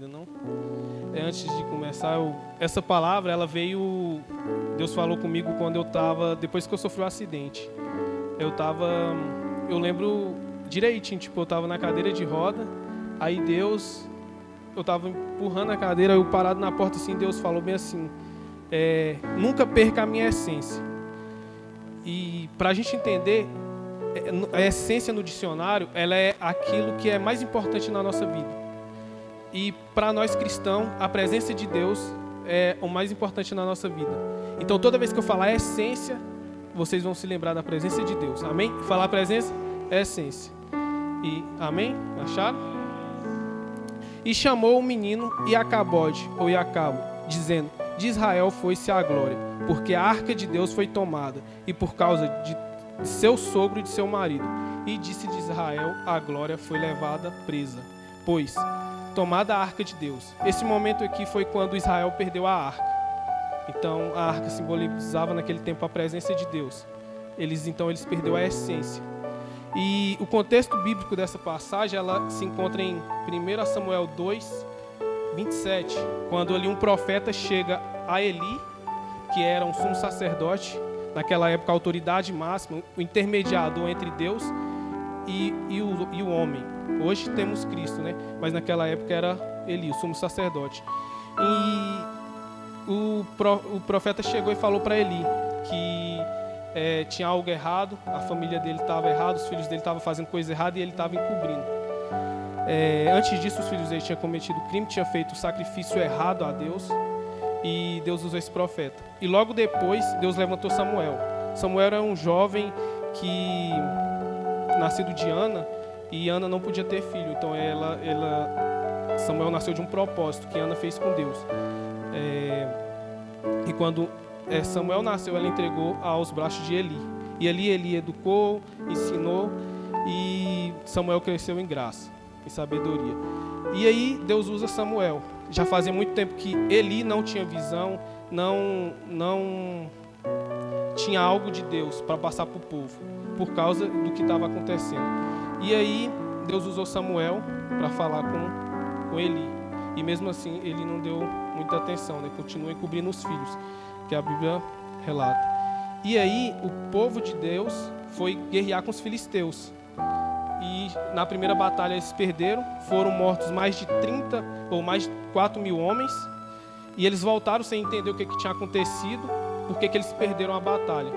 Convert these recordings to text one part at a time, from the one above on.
ainda não. Antes de começar, essa palavra, ela veio... Deus falou comigo quando eu estava... Depois que eu sofri um acidente. Eu lembro direitinho, tipo, eu estava na cadeira de roda, aí Deus... Eu estava empurrando a cadeira, eu parado na porta assim, Deus falou bem assim, nunca perca a minha essência. E para a gente entender, a essência no dicionário, ela é aquilo que é mais importante na nossa vida. E para nós cristãos, a presença de Deus é o mais importante na nossa vida. Então toda vez que eu falar essência, vocês vão se lembrar da presença de Deus. Amém? Falar presença é essência. E amém? Acharam? E chamou o menino Iacabode, ou Iacabo, dizendo, de Israel foi-se a glória, porque a arca de Deus foi tomada, e por causa de seu sogro e de seu marido. E disse de Israel, a glória foi levada presa, pois tomada a arca de Deus. Esse momento aqui foi quando Israel perdeu a arca. Então a arca simbolizava naquele tempo a presença de Deus. Então eles perderam a essência. E o contexto bíblico dessa passagem, ela se encontra em 1 Samuel 2, 27, quando ali um profeta chega a Eli, que era um sumo sacerdote, naquela época a autoridade máxima, o intermediador entre Deus e o homem. Hoje temos Cristo, né? Mas naquela época era Eli, o sumo sacerdote. E o profeta chegou e falou para Eli que tinha algo errado, a família dele estava errada, os filhos dele estavam fazendo coisa errada e ele estava encobrindo. Antes disso, os filhos dele tinham cometido crime, tinham feito o sacrifício errado a Deus, e Deus usou esse profeta. E logo depois, Deus levantou Samuel. Samuel era um jovem que nascido de Ana, e Ana não podia ter filho, então Samuel nasceu de um propósito que Ana fez com Deus. E quando Samuel nasceu, ela entregou aos braços de Eli. E Eli educou, ensinou, e Samuel cresceu em graça, em sabedoria. E aí Deus usa Samuel. Já fazia muito tempo que Eli não tinha visão, não tinha algo de Deus para passar para o povo, por causa do que estava acontecendo. E aí Deus usou Samuel para falar com Eli. E mesmo assim ele não deu muita atenção, né? Continua encobrindo os filhos, que a Bíblia relata. E aí o povo de Deus foi guerrear com os filisteus. E na primeira batalha eles perderam, foram mortos mais de 30 ou mais de 4.000 homens. E eles voltaram sem entender o que tinha acontecido, porque que eles perderam a batalha.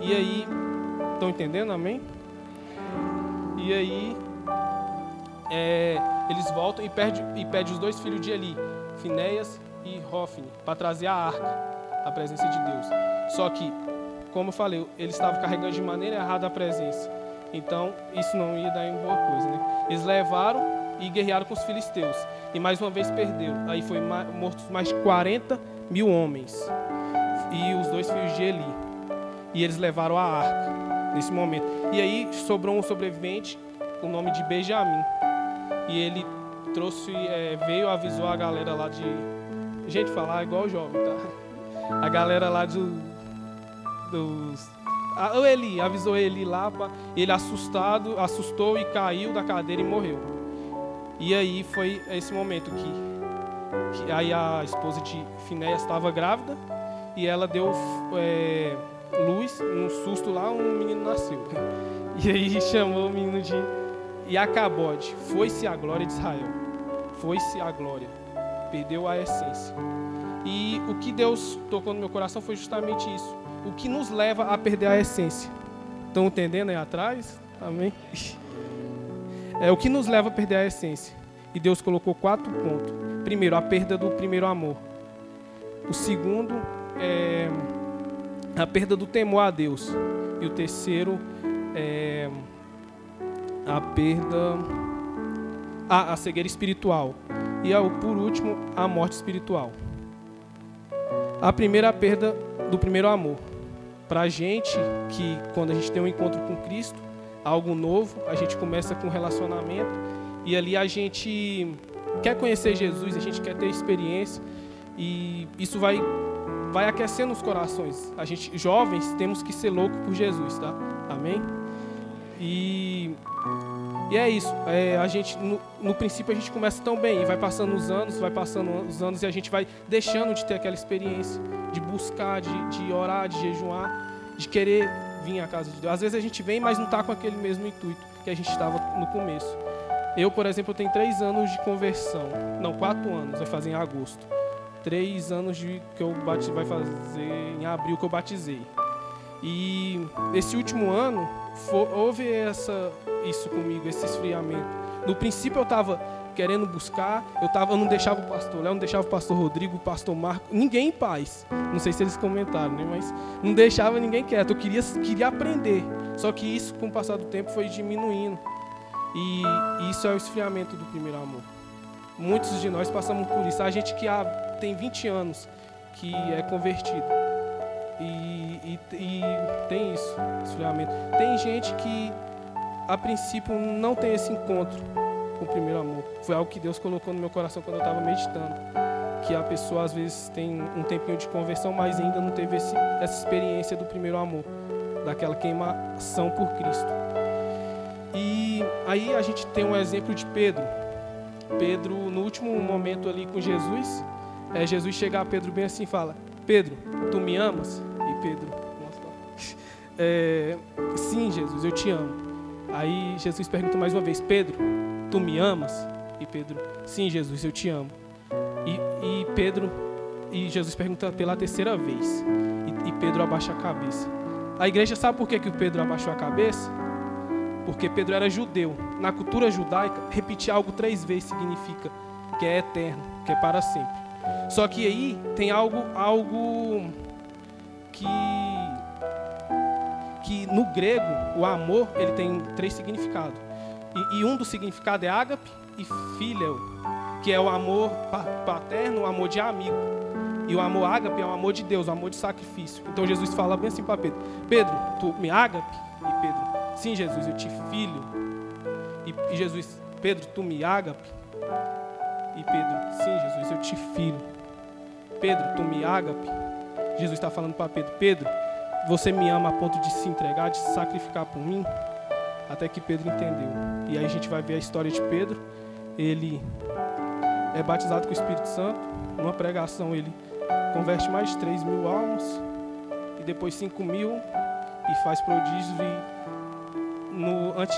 E aí, estão entendendo? Amém? E aí eles voltam e pedem os dois filhos de Eli, Finéias e Hófni, para trazer a arca, a presença de Deus. Só que, como eu falei, eles estavam carregando de maneira errada a presença. Então, isso não ia dar uma boa coisa, né? Eles levaram e guerrearam com os filisteus. E mais uma vez perderam. Aí foi mortos mais de 40.000 homens. E os dois filhos de Eli. E eles levaram a arca nesse momento. E aí sobrou um sobrevivente, com o nome de Benjamim. E ele veio, avisou a galera lá de... Gente, falar igual o jovem, tá? A galera lá o Eli, avisou Eli lá, ele assustou e caiu da cadeira e morreu. E aí foi esse momento que aí a esposa de Finéias estava grávida e ela deu luz, um susto lá, um menino nasceu. E aí chamou o menino de Iacabode. Foi-se a glória de Israel. Foi-se a glória. Perdeu a essência. E o que Deus tocou no meu coração foi justamente isso. O que nos leva a perder a essência. Estão entendendo aí atrás? Amém? O que nos leva a perder a essência. E Deus colocou 4 pontos. Primeiro, a perda do primeiro amor. O segundo é a perda do temor a Deus. E o terceiro é a perda... a cegueira espiritual. E por último, a morte espiritual. A primeira, a perda do primeiro amor. Para a gente, que quando a gente tem um encontro com Cristo, algo novo, a gente começa com um relacionamento e ali a gente quer conhecer Jesus, a gente quer ter experiência e isso vai aquecendo os corações. A gente, jovens, temos que ser loucos por Jesus, tá? Amém? E E é isso, a gente, no princípio a gente começa tão bem, e vai passando os anos, e a gente vai deixando de ter aquela experiência, de buscar, de orar, de jejuar, de querer vir à casa de Deus. Às vezes a gente vem, mas não está com aquele mesmo intuito que a gente estava no começo. Eu, por exemplo, eu tenho 3 anos de conversão, não, 4 anos, vai fazer em agosto. 3 anos que eu vai fazer em abril que eu batizei. E esse último ano, houve isso comigo, esse esfriamento. No princípio eu estava querendo buscar, eu não deixava o pastor Léo, não deixava o pastor Rodrigo, o pastor Marco, ninguém em paz. Não sei se eles comentaram, né? Mas não deixava ninguém quieto, eu queria aprender. Só que isso, com o passar do tempo, foi diminuindo. E isso é o esfriamento do primeiro amor. Muitos de nós passamos por isso. A gente que tem 20 anos que é convertido. E tem isso, esfriamento. Tem gente que, a princípio, não tem esse encontro com o primeiro amor. Foi algo que Deus colocou no meu coração quando eu estava meditando. Que a pessoa, às vezes, tem um tempinho de conversão, mas ainda não teve essa experiência do primeiro amor. Daquela queimação por Cristo. E aí a gente tem um exemplo de Pedro. Pedro, no último momento ali com Jesus, Jesus chega a Pedro bem assim e fala: Pedro, tu me amas? E Pedro, sim, Jesus, eu te amo. Aí Jesus pergunta mais uma vez: Pedro, tu me amas? E Pedro, sim, Jesus, eu te amo. E Jesus pergunta pela 3ª vez. E Pedro abaixa a cabeça. A igreja sabe por que o Pedro abaixou a cabeça? Porque Pedro era judeu. Na cultura judaica, repetir algo 3 vezes significa que é eterno, que é para sempre. Só que aí tem algo que no grego, o amor, ele tem 3 significados. E um dos significados é ágape e filial, que é o amor paterno, o amor de amigo. E o amor ágape é o amor de Deus, o amor de sacrifício. Então Jesus fala bem assim para Pedro: Pedro, tu me ágape? E Pedro: sim, Jesus, eu te filho. E Jesus: Pedro, tu me ágape? E Pedro: sim, Jesus, eu te filho. Pedro, tu me ágape? Jesus está falando para Pedro: Pedro, você me ama a ponto de se entregar, de se sacrificar por mim? Até que Pedro entendeu. E aí a gente vai ver a história de Pedro. Ele é batizado com o Espírito Santo. Numa pregação ele converte mais de 3.000 almas. E depois 5.000. E faz prodígios. Antes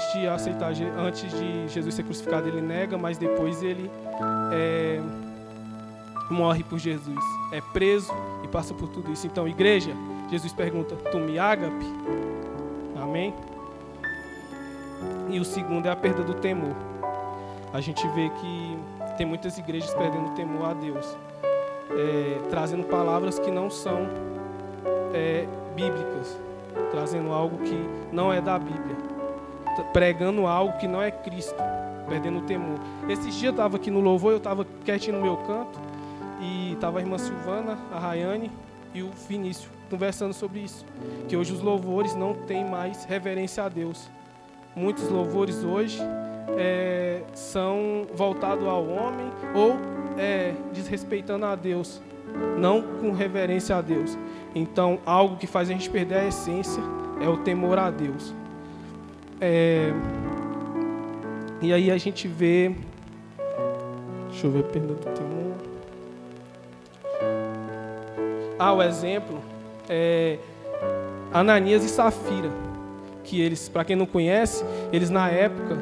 de Jesus ser crucificado, ele nega, mas depois ele morre por Jesus. É preso e passa por tudo isso. Então, igreja, Jesus pergunta: tu me ágape? Amém? E o segundo é a perda do temor. A gente vê que tem muitas igrejas perdendo o temor a Deus, trazendo palavras que não são bíblicas, trazendo algo que não é da Bíblia, pregando algo que não é Cristo, perdendo o temor. Esses dias eu estava aqui no louvor, eu estava quietinho no meu canto, e estava a irmã Silvana, a Rayane e o Vinícius conversando sobre isso, que hoje os louvores não têm mais reverência a Deus. Muitos louvores hoje são voltados ao homem ou desrespeitando a Deus, não com reverência a Deus. Então, algo que faz a gente perder a essência é o temor a Deus. E aí a gente vê... Deixa eu ver, perda do temor. O exemplo é Ananias e Safira, que eles, para quem não conhece, eles na época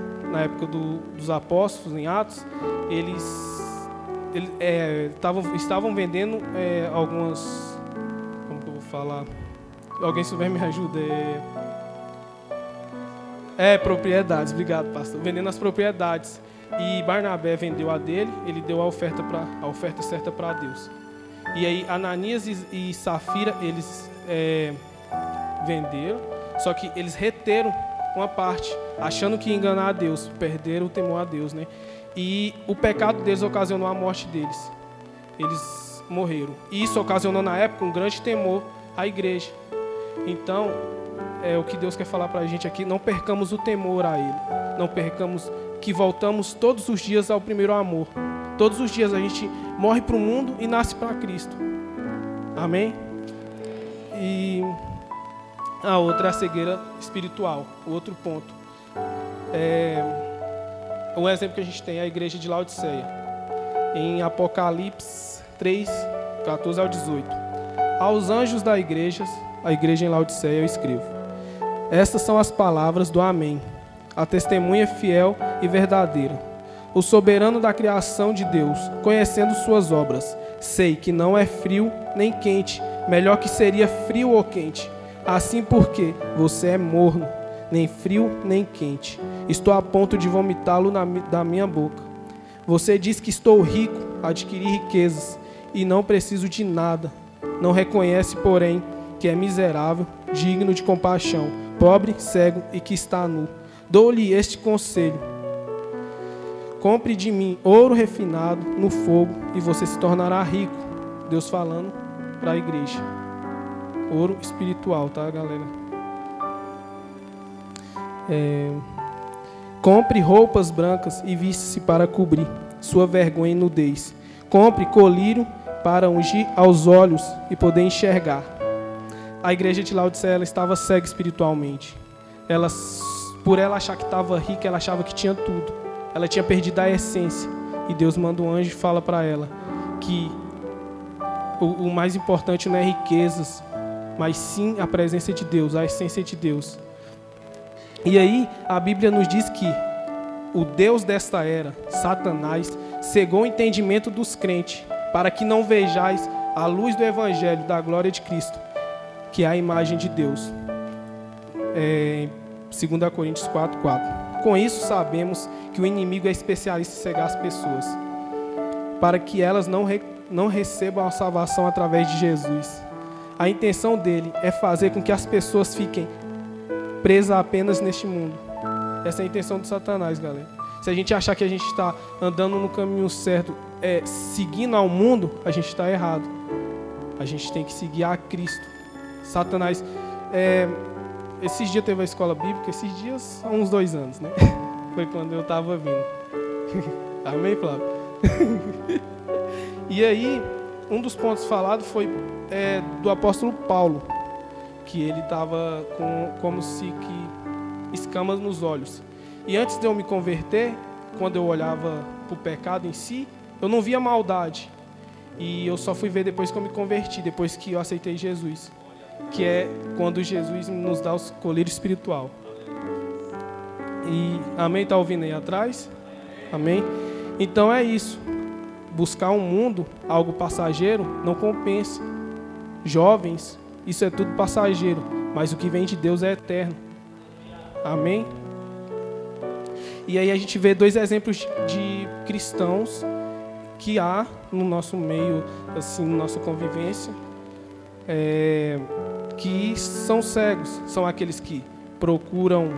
dos apóstolos, em Atos, eles estavam vendendo algumas... Como que eu vou falar? Alguém souber me ajuda. Propriedades, obrigado, pastor. Vendendo as propriedades. E Barnabé vendeu a dele, ele deu a oferta certa para Deus. E aí Ananias e Safira, eles venderam, só que eles reteram uma parte, achando que ia enganar a Deus, perderam o temor a Deus, né? E o pecado deles ocasionou a morte deles. Eles morreram. E isso ocasionou na época um grande temor à igreja. Então, o que Deus quer falar para a gente aqui: não percamos o temor a Ele. Não percamos que voltamos todos os dias ao primeiro amor. Todos os dias a gente morre para o mundo e nasce para Cristo. Amém? E a outra é a cegueira espiritual. O outro ponto. um exemplo que a gente tem é a igreja de Laodiceia. Em Apocalipse 3, 14 ao 18. Aos anjos da igreja, a igreja em Laodiceia, eu escrevo: estas são as palavras do Amém, a testemunha fiel e verdadeira, o soberano da criação de Deus, conhecendo suas obras. Sei que não é frio nem quente, melhor que seria frio ou quente. Assim porque você é morno, nem frio nem quente. Estou a ponto de vomitá-lo da minha boca. Você diz que estou rico, adquiri riquezas, e não preciso de nada. Não reconhece, porém, que é miserável, digno de compaixão, pobre, cego e que está nu. Dou-lhe este conselho: compre de mim ouro refinado no fogo e você se tornará rico. Deus falando para a igreja. Ouro espiritual, tá, galera? Compre roupas brancas e viste-se para cobrir sua vergonha e nudez. Compre colírio para ungir aos olhos e poder enxergar. A igreja de Laodiceia, ela estava cega espiritualmente. Por ela achar que estava rica, ela achava que tinha tudo. Ela tinha perdido a essência. E Deus manda um anjo e fala para ela que o mais importante não é riquezas, mas sim a presença de Deus, a essência de Deus. E aí a Bíblia nos diz que o Deus desta era, Satanás, cegou o entendimento dos crentes, para que não vejais a luz do Evangelho, da glória de Cristo, que é a imagem de Deus. 2 Coríntios 4:4. Com isso sabemos que o inimigo é especialista em cegar as pessoas, para que elas não recebam a salvação através de Jesus. A intenção dele é fazer com que as pessoas fiquem presas apenas neste mundo. Essa é a intenção de Satanás, galera. Se a gente achar que a gente está andando no caminho certo, seguindo ao mundo, a gente está errado. A gente tem que seguir a Cristo. Satanás, esses dias teve a escola bíblica, esses dias há uns 2 anos, né? Foi quando eu estava vindo. Amém, Flávio? E aí, um dos pontos falados foi do apóstolo Paulo, que ele estava como se que escamas nos olhos. E antes de eu me converter, quando eu olhava para o pecado em si, eu não via maldade. E eu só fui ver depois que eu me converti, depois que eu aceitei Jesus, que é quando Jesus nos dá o colírio espiritual. E amém? Está ouvindo aí atrás? Amém? Então é isso. Buscar um mundo, algo passageiro, não compensa. Jovens, isso é tudo passageiro, mas o que vem de Deus é eterno. Amém? E aí a gente vê 2 exemplos de cristãos que há no nosso meio, assim, na nossa convivência, que são cegos. São aqueles que procuram,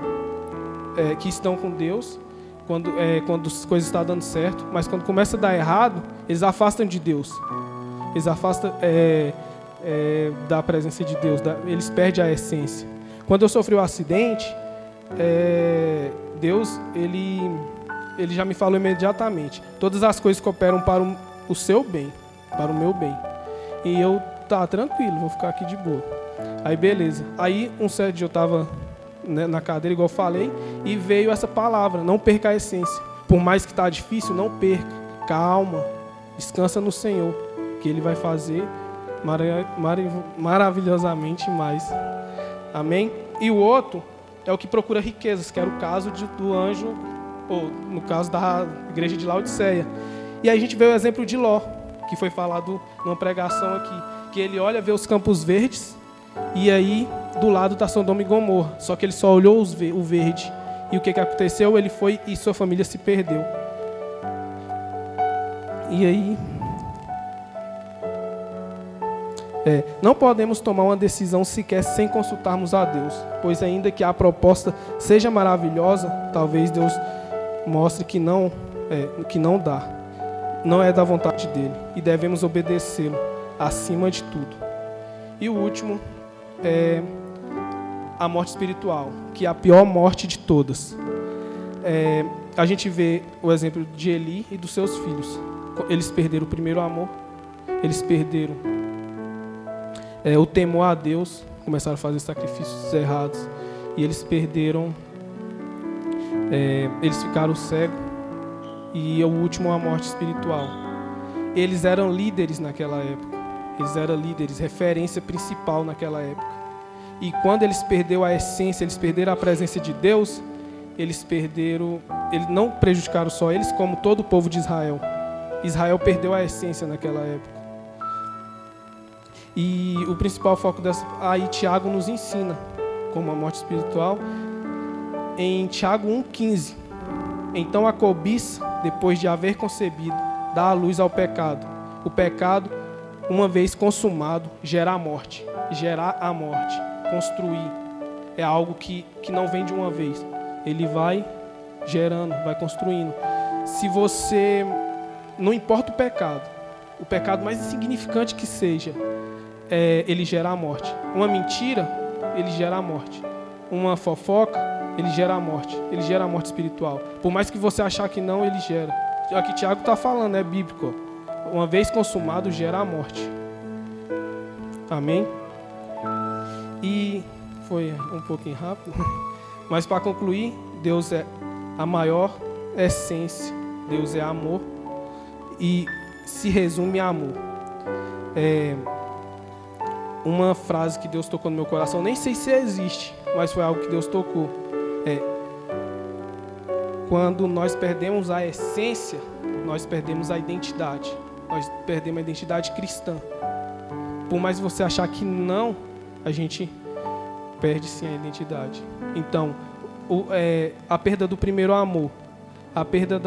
que estão com Deus quando as coisas estão dando certo, mas quando começa a dar errado, eles afastam de Deus. Eles afastam da presença de Deus, eles perdem a essência. Quando eu sofri um acidente, Deus, ele já me falou imediatamente: todas as coisas cooperam para o seu bem, para o meu bem. E eu, tá, tranquilo, vou ficar aqui de boa. Aí beleza. Aí um certo dia eu estava, né, na cadeira, igual eu falei, e veio essa palavra: não perca a essência. Por mais que está difícil, não perca. Calma, descansa no Senhor, que Ele vai fazer maravilhosamente mais. Amém? E o outro é o que procura riquezas, que era o caso do anjo, ou no caso da igreja de Laodiceia. E aí a gente vê o exemplo de Ló, que foi falado numa pregação aqui, que ele olha, vê os campos verdes, e aí do lado está Sodoma e Gomorra, só que ele só olhou o verde. E o que aconteceu? Ele foi e sua família se perdeu. E aí não podemos tomar uma decisão sequer sem consultarmos a Deus, pois ainda que a proposta seja maravilhosa, talvez Deus mostre que não dá, não é da vontade dele, e devemos obedecê-lo acima de tudo. E o último é a morte espiritual, que é a pior morte de todas. A gente vê o exemplo de Eli e dos seus filhos. Eles perderam o primeiro amor, eles perderam o temor a Deus, começaram a fazer sacrifícios errados, e eles perderam, eles ficaram cegos, e o último a morte espiritual. Eles eram líderes naquela época. Eles eram líderes, referência principal naquela época. E quando eles perderam a essência, eles perderam a presença de Deus, eles não prejudicaram só eles, como todo o povo de Israel. Israel perdeu a essência naquela época. E o principal foco aí Tiago nos ensina como a morte espiritual em Tiago 1,15. Então a cobiça, depois de haver concebido, dá a luz ao pecado. O pecado, uma vez consumado, gera a morte. Gerar a morte, construir, é algo que não vem de uma vez. Ele vai gerando, vai construindo. Se você, não importa o pecado mais insignificante que seja, ele gera a morte. Uma mentira, ele gera a morte. Uma fofoca, ele gera a morte. Ele gera a morte espiritual. Por mais que você achar que não, ele gera. Aqui Tiago está falando, é bíblico. Uma vez consumado, gera a morte. Amém? E foi um pouquinho rápido. Mas para concluir, Deus é a maior essência. Deus é amor. E se resume a amor. Uma frase que Deus tocou no meu coração, nem sei se existe, mas foi algo que Deus tocou. Quando nós perdemos a essência, nós perdemos a identidade. Nós perdemos a identidade cristã. Por mais você achar que não, a gente perde sim a identidade. Então, a perda do primeiro amor, a perda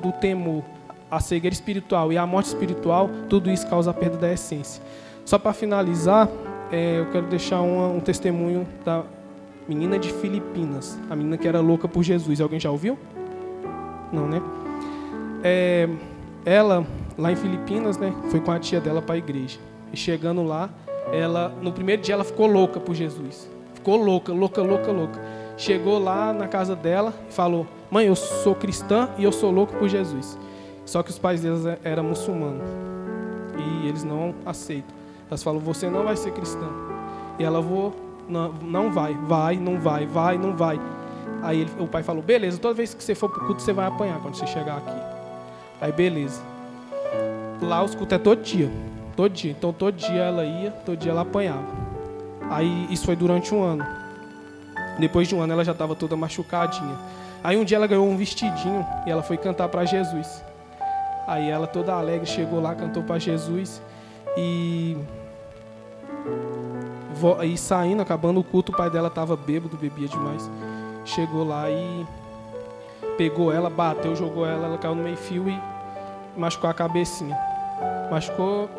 do temor, a cegueira espiritual e a morte espiritual, tudo isso causa a perda da essência. Só para finalizar, eu quero deixar um testemunho da menina de Filipinas, a menina que era louca por Jesus. Alguém já ouviu? Não, né? Ela, lá em Filipinas, né, foi com a tia dela para a igreja. E chegando lá, no primeiro dia ela ficou louca por Jesus. Ficou louca. Chegou lá na casa dela e falou: mãe, eu sou cristã e eu sou louca por Jesus. Só que os pais deles eram muçulmanos. E eles não aceitam. Elas falam: você não vai ser cristã. E ela: não vai. Aí o pai falou: beleza, toda vez que você for pro culto, você vai apanhar quando você chegar aqui. Aí beleza. Lá os cultos é todo dia. Então todo dia ela ia, todo dia ela apanhava. Aí isso foi durante um ano. Depois de um ano ela já estava toda machucadinha. Aí um dia ela ganhou um vestidinho e ela foi cantar para Jesus. Aí ela toda alegre chegou lá, cantou para Jesus. E saindo, acabando o culto, o pai dela estava bêbado, bebia demais. Chegou lá e pegou ela, bateu, jogou ela caiu no meio-fio e machucou a cabecinha. Machucou,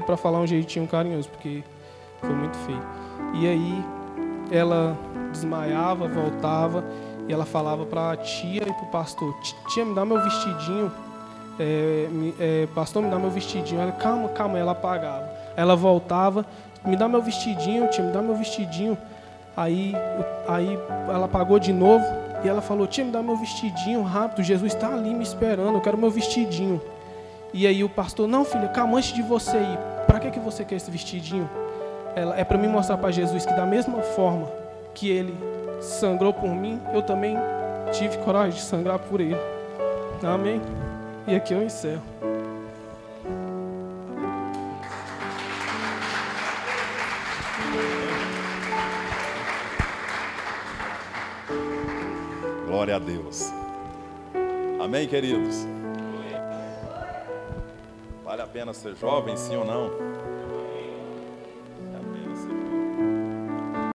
para falar um jeitinho carinhoso, porque foi muito feio. E aí ela desmaiava, voltava, e ela falava para a tia e para o pastor: tia, me dá meu vestidinho. Pastor, me dá meu vestidinho. Ela: calma, ela apagava. Ela voltava: me dá meu vestidinho, tia, me dá meu vestidinho. Aí ela apagou de novo e ela falou: tia, me dá meu vestidinho rápido, Jesus está ali me esperando, eu quero meu vestidinho. E aí o pastor: não, filha, calma, antes de você ir, para que você quer esse vestidinho? É para me mostrar para Jesus que da mesma forma que ele sangrou por mim, eu também tive coragem de sangrar por ele. Amém? E aqui eu encerro. Glória a Deus. Amém, queridos? Vale a pena ser jovem, sim ou não?